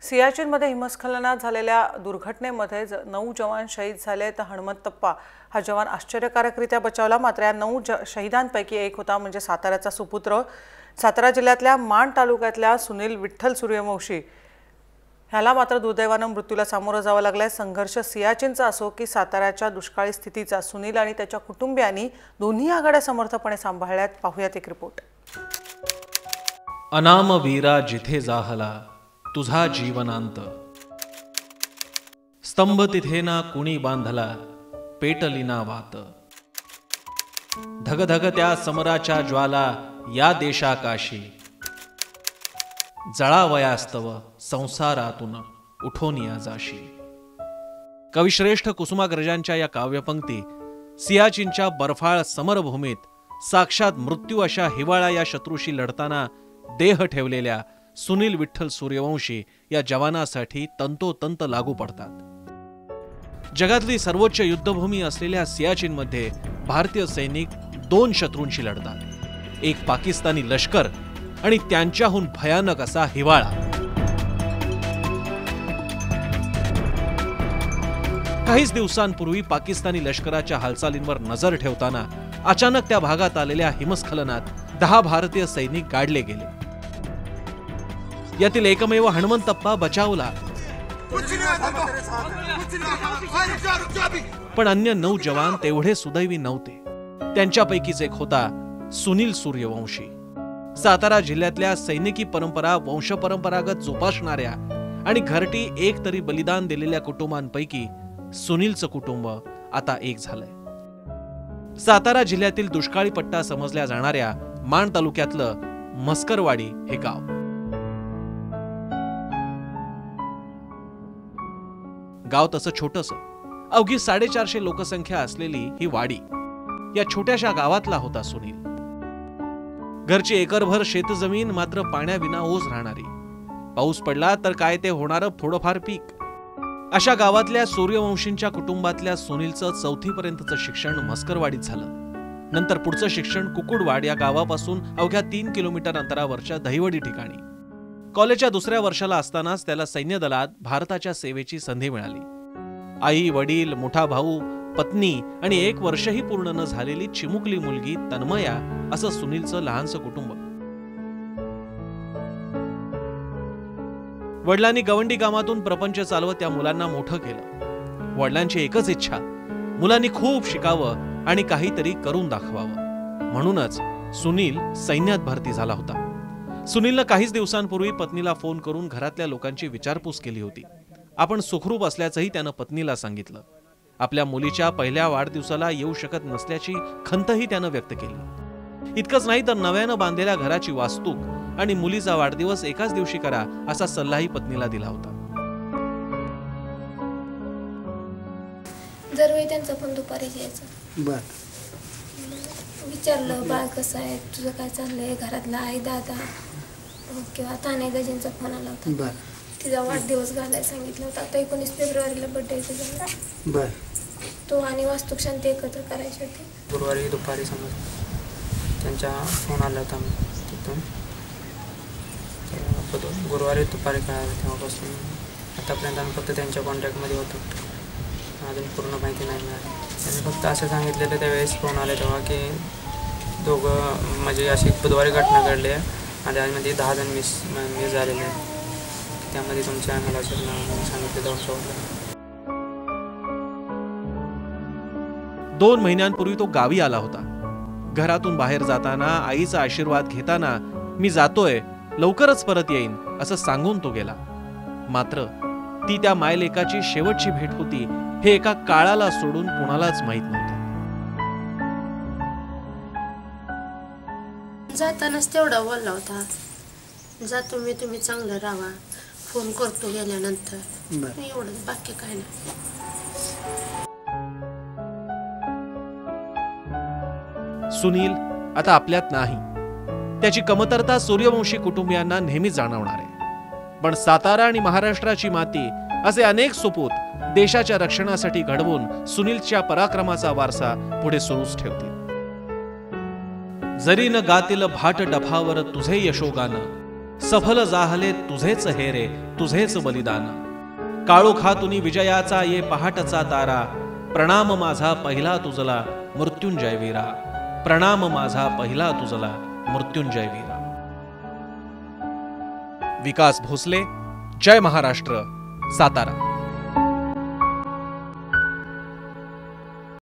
सियाचीनमध्ये हिमस्खलनात झालेल्या दुर्घटनेमध्ये 9 जवान शहीद झाले तर हनुमंतप्पा हा जवान आश्चर्यकारकरित्या बचावला। मात्र या 9 शहीदांपैकी एक होता म्हणजे साताऱ्याचा सुपुत्र। सातारा जिल्ह्यातल्या माण तालुक्यातल्या सुनील विठ्ठल सूर्यवंशी ह्याला मात्र दुर्दैवाने मृत्यूला सामोरं जावं लागलंय। संघर्ष सियाचीनचा असो की साताऱ्याच्या दुष्काळी स्थितीचा, सुनील आणि त्याच्या कुटुंबियांनी दोन्ही आघाड्या समर्थपणे सांभाळल्यात। पाहूयात एक रिपोर्ट। अनाम वीरा जिथे जाहला तुझा जीवनांत, स्तंभ तिथे ना कुणी बांधला पेटली ना वात। धगधग त्या समराच्या ज्वाला या देशाकाशी, जळावयास्तव संसारातून उठून या जाशी। कविश्रेष्ठ कुसुमाग्रजांच्या या काव्यपंक्ती सियाचीनच्या बर्फाळ समरभूमीत साक्षात मृत्यू अशा हिवाळा या शत्रूशी लढताना देह ठेवलेल्या सुनील विठ्ठल सूर्यवंशी या जवानासाठी तंतोतंत लागू पडतात। जगातली सर्वोच्च युद्धभूमी असलेल्या सियाचीनमध्ये भारतीय सैनिक 2 शत्रूंशी लढतात, एक पाकिस्तानी लष्कर आणि त्यांच्याहून भयानक असा हिवाळा। काहीच दिवसांपूर्वी पाकिस्तानी लष्कराच्या हालचालींवर नजर ठेवताना अचानक त्या भागात आलेल्या हिमस्खलनात 10 भारतीय सैनिक गाडले गेले। यातील एकमेव हनुमंतप्पा बचावला, पण अन्य 9 जवान तेवढे सुदैवी नव्हते। त्यांच्यापैकीच एक होता सुनील सूर्यवंशी। सातारा जिल्ह्यातल्या सैनिकी परंपरा वंशपरंपरागत जोपासणाऱ्या आणि घरटी एक तरी बलिदान दिलेल्या कुटुंबांपैकी सुनीलचं कुटुंब आता एक झालंय। सातारा जिल्ह्यातील दुष्काळी पट्टा समजल्या जाणाऱ्या माण तालुक्यातलं मस्करवाडी हे गाव। गाव तसं छोटंसं, अवघी 450 लोकसंख्या असलेली ही वाडी। या छोट्याशा गावातला होता सुनील। घरची एकरभर शेतजमीन मात्र पाण्याविना ओस राहणारी, पाऊस पडला तर काय ते होणारं थोडंफार पीक। अशा गावातल्या सूर्यवंशींच्या कुटुंबातल्या सुनीलचं 4थी पर्यंतचं शिक्षण मस्करवाडीत झालं। नंतर पुढचं शिक्षण कुकुडवाड या गावापासून अवघ्या 3 किलोमीटर अंतरावरच्या दहिवडी ठिकाणी। कॉलेजच्या 2ऱ्या वर्षाला असतानाच त्याला सैन्य दलात भारताच्या सेवेची संधी मिळाली। आई, वडील, मोठा भाऊ, पत्नी आणि 1 वर्षही पूर्ण न झालेली चिमुकली मुलगी तन्मया असं सुनीलचं लहानसं कुटुंब। वडिलांनी गवंडी कामातून प्रपंच चालवत त्या मुलांना मोठं केलं। वडिलांची एकच इच्छा, मुलांनी खूप शिकावं आणि काहीतरी करून दाखवावं। म्हणूनच सुनील सैन्यात भरती झाला होता। सुनीलनं काहीच दिवसांपूर्वी पत्नीला फोन करून घरातल्या लोकांची विचारपूस केली होती। आपण सुखरूप असल्याचंही त्यानं पत्नीला सांगितलं। आपल्या मुलीच्या पहिल्या वाढदिवसाला येऊ शकत नसल्याची खंतही त्यानं व्यक्त केली। इतकंच नाही तर नव्यानं बांधलेल्या घराची वास्तूक आणि मुलीचा वाढदिवस एकाच दिवशी करा असा सल्लाही पत्नीला दिला होता। दरवेळी त्यांचा फोन दुपारी यायचा। बर, विचारलं बाळ कसं आहे, तुझं काय चाललंय, घरातला आई, दादा किंवा ताने गजींचा फोन आला होता। तिचा वाढदिवस घालायला सांगितलं होतं। आता 19 फेब्रुवारीला बर्थडे झाला। बर, तो आणि वास्तुक शांती एकत्र करायची होती। गुरुवारी दुपारी समज त्यांचा फोन आला होता तिथून। गुरुवारी दुपारी कळालं, तेव्हापासून आतापर्यंत आम्ही फक्त त्यांच्या कॉन्टॅक्टमध्ये होतो। अजून पूर्ण माहिती नाही मिळाली। त्यांनी फक्त असं सांगितलेलं त्यावेळेस फोन आले तेव्हा की दोघं म्हणजे अशी बुधवारी घटना घडली आहे आणि त्यामध्ये 10 जण मिस झालेले आहेत। त्यामध्ये तुमच्या मुलाचं नाव सांगितलं जाऊन सोडलं। 2 महिन्यांपूर्वी तो गावी आला होता। घरातून बाहेर जाताना आईचा आशीर्वाद घेताना मी जातोय, लवकरच परत येईन असं सांगून तो गेला। मात्र ती त्या मायलेकाची शेवटची भेट होती हे एका काळाला सोडून कुणालाच माहित नव्हतं। जातानाच तेवढा बोलला होता, जातो मी, तुम्ही चांगलं राहा, फोन करतो गेल्यानंतर, एवढंच, बाकी काय नाही। सुनील आता आपल्यात नाही, त्याची कमतरता सूर्यवंशी कुटुंबियांना नेहमी जाणवणार आहे। पण सातारा आणि महाराष्ट्राची माती असे अनेक सुपूत देशाच्या रक्षणासाठी घडवून सुनीलच्या पराक्रमाचा वारसा पुढे सुरूच ठेवतील। जरी न गातील भाट डफावर तुझे यशोगान, सफल जाहले तुझेच हेरे तुझेच बलिदान। काळोखा तुनी विजयाचा ये पहाटचा तारा, प्रणाम माझा पहिला तुझला मृत्युंजय वीरा, प्रणाम माझा पहिला तुझला मृत्युंजय वीरा। विकास भोसले, जय महाराष्ट्र, सातारा।